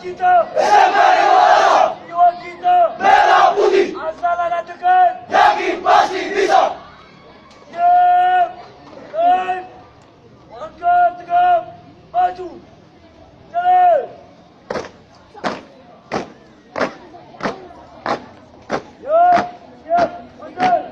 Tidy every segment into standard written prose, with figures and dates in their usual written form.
kita. Jiwa kita. Merah putih. Asal ada tekan. Yakin pasti bisa. Siap. Dan langkah tegap. Maju. Jalan. Siap. Siap. Angkat.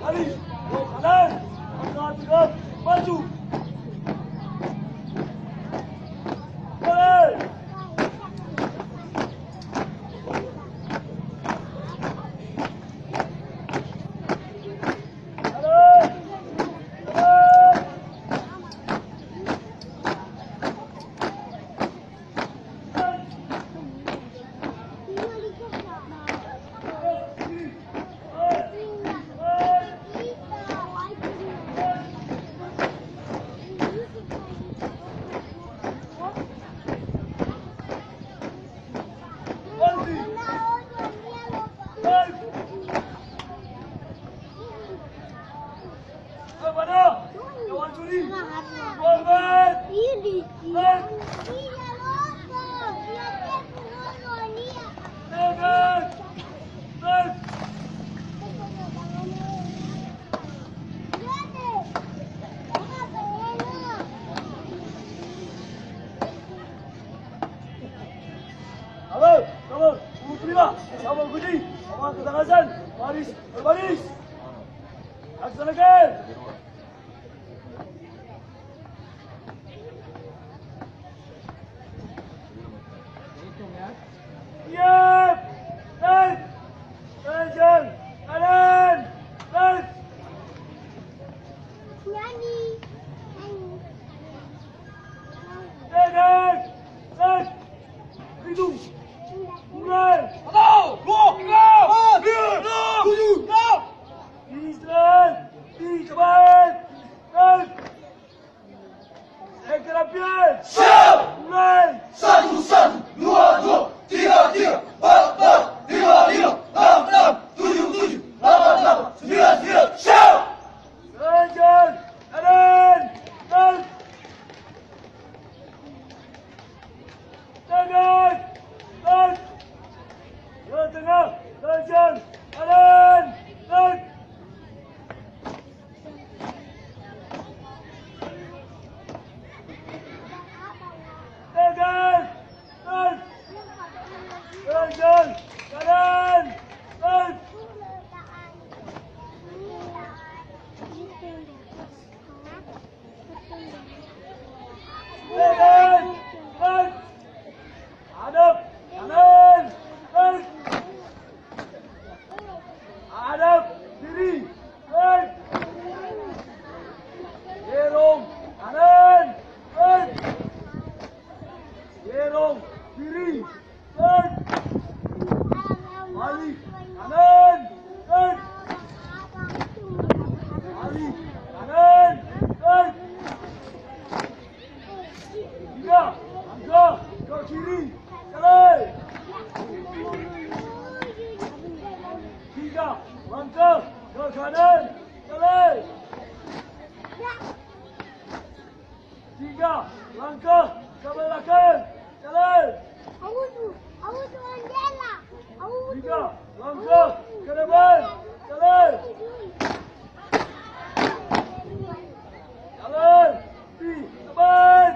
Kali. Kanan. Langkah tegap. Maju. Maju. Jalan. Jalan. Jalan. Sama Budi, sama ketangkasan, baris berbaris. Laksanakan. Siap. Dan panjang kanan. Dan tegak. Dan hitung. Mulai. 1, 2, 3, 4, 5, 6, 7, 8. Istirahat. Di cepat. Dan sektor apian. Siap. Mulai. 1, 1, 2, 2, 3, 3, 4, 4, 5, 5, 6, 6, 7, 7, 8, 8, 9, 9. Siap. Panjang kanan. Dan tegak. Dan ke tengah. Panjang kanan. Dan tegak. Dan panjang kanan. Dan tegak. Dan hadap kanan. Dan hadap kiri. Dan gerong kanan. Dan gerong kiri. Dan balik kanan. Dan balik kanan. Dan tiga langkah ke kiri. Jalan. Tiga langkah ke kanan. Jalan. Tiga langkah ke belakang. Jalan. Tiga langkah ke depan. Jalan. Jalan. Di depan.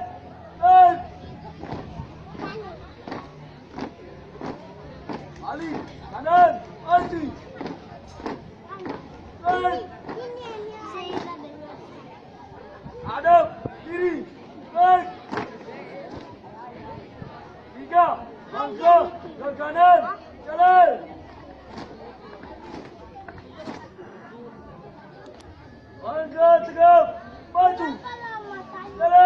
Dan balik kanan. Maju. Dan hadap kiri. Dan tiga langkah ke kanan. Jalan. Langkah tegap. Maju. Jalan.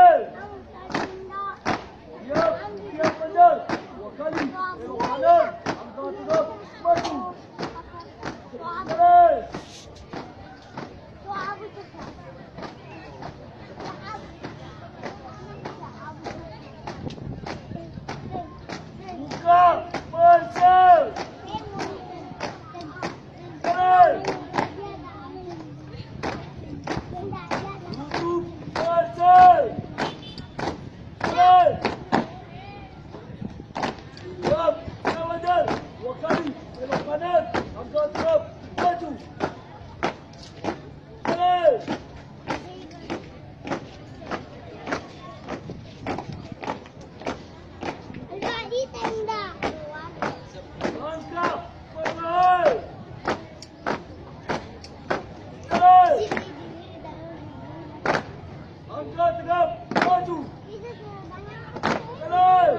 Jalan.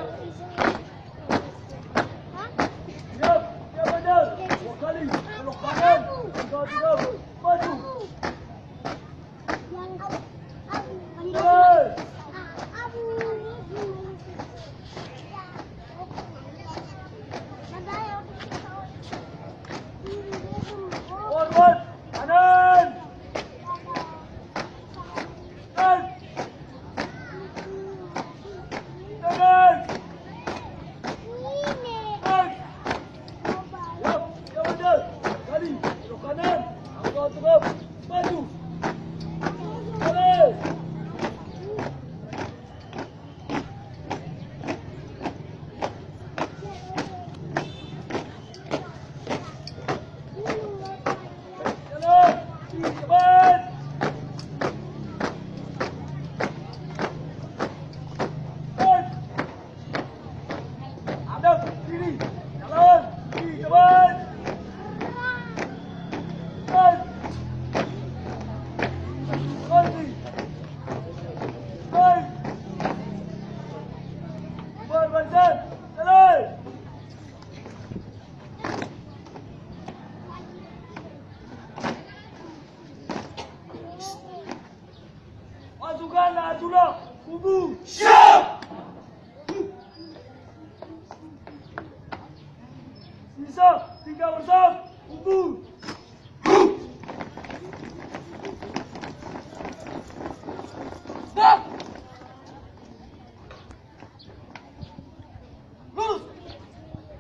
Siap. Siap benar. 2 kali. Belok kanan. 3, 3. Maju. Jalan. Forward. Kanan. Dan. Kanan. Dan. Siap. Siap benar. 2 kali. Belok kanan. 3, 3. Maju. Jalan. Jalan. Di depan. Dan. Hadap kiri. Jalan. Di depan. Dan. Berhenti. Dan. Berbarisan. Jalan. Masukkan ajudan kubu. Siap. Sisa 3 bersam kubu. Stop. Lurus.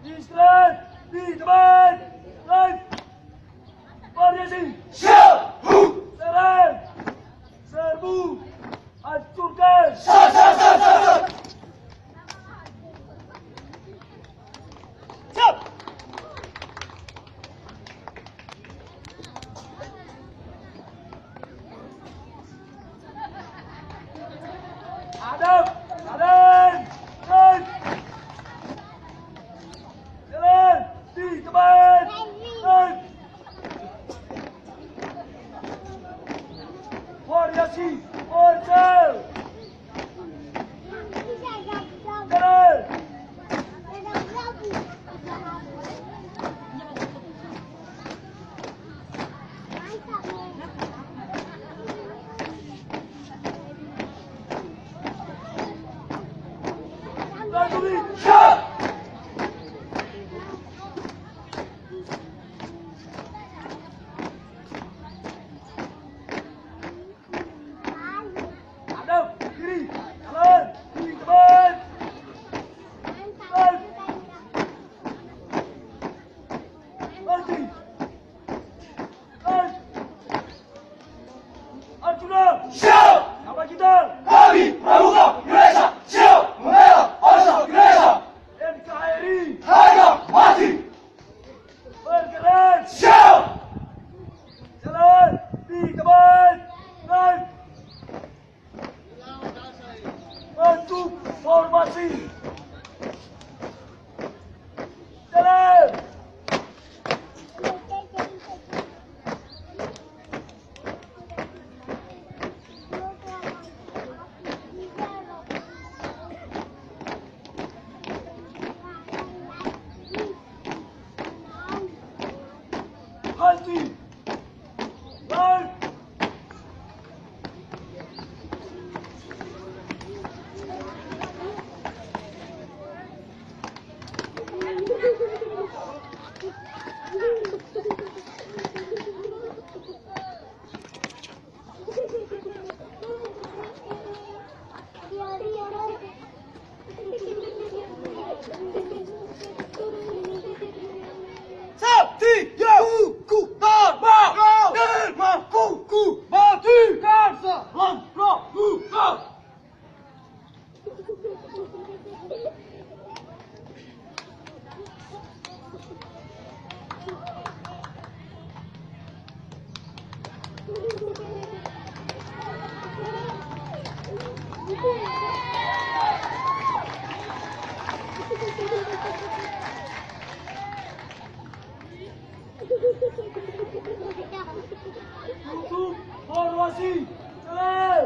Istirahat di depan. Right. Variasi. Siap. Serang. Serbu. Hancurkan. Sat. Siap. Hadap. Kanan. Dan. Jalan. Di depan. Dan. Variasi. Order. Jalan. Prajurit. Siap. Hadap kiri. Jalan. Di depan. Dan. Berhenti. Dan. Arjuna. Siap. Kapal kita. Kami Pramuka Indonesia siap membela bangsa Indonesia. NKRI. Harga mati. Bergerak. Siap. Jalan. Di depan. Dan. Bentuk formasi. Jalan. Henti. Dan. Untuk formasi, jalan.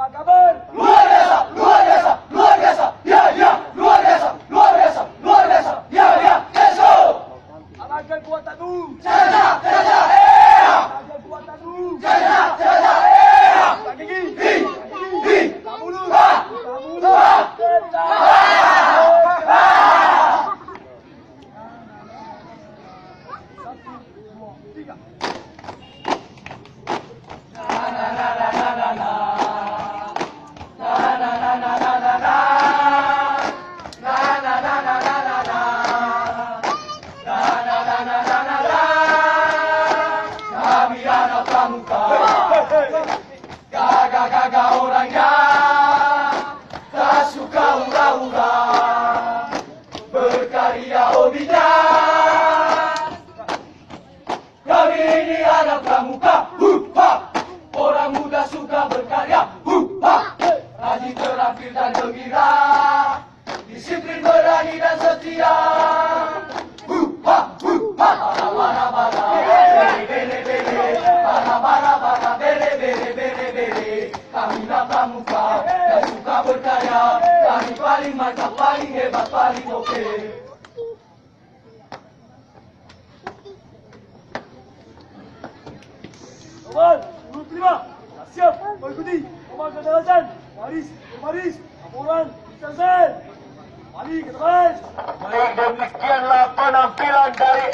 Apa kabar? Luar biasa, luar biasa, luar biasa. Ya, ya, luar biasa, luar biasa, luar biasa. Ya, ya, let's go. Arahkan kuatanmu. Jaga, jaga, Arahkan kuatanmu. jaga, jaga, Angkat gigi. Hi, Kamu dulu. ha, Kamu dulu. ha. Satu, dua, tiga. Kami anak pramuka, gagah-gagah orangnya, tak suka ura-ura, berkarya hobinya. Kami ini anak pramuka, orang muda suka berkarya, rajin terampil dan gembira, disiplin berani dan setia. Kami nak pramuka dan suka berkarya. Kami paling mantap, paling hebat, paling oke. Kawan, urut kelima. Dah siap mengikuti komando daratan. Baris, berbaris. Laporan, selesai. Mari ke depan. Baik, demikianlah penampilan dari